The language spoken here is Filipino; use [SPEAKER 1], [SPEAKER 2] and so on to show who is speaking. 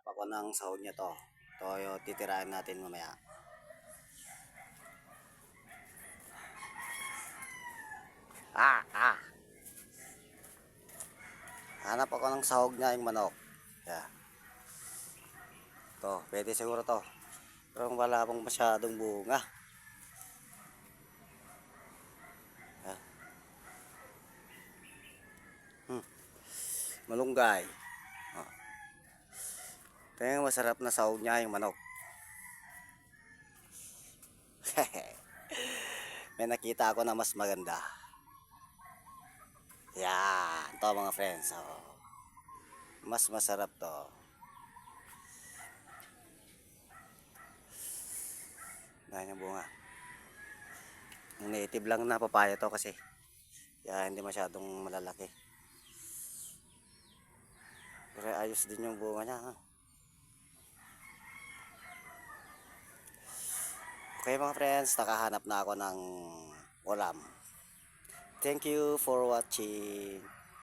[SPEAKER 1] Hanap ako ng sahog niya to. Ito yung titirahin natin mamaya. Ah! Hanap ako ng sahog niya yung manok. Yeah. To, pwede siguro to. Pero wala pang masyadong bunga. Yeah. Malunggay. Oh. Ito yung masarap na sahog niya yung manok. May nakita ako na mas maganda. Yan, to mga friends. Oh. Mas masarap to. Dahil yung bunga. Native lang na papaya to kasi. Kaya hindi masyadong malalaki. Pero ayos din yung bunga niya. Ha? Okay mga friends, nakahanap na ako ng ulam. Thank you for watching.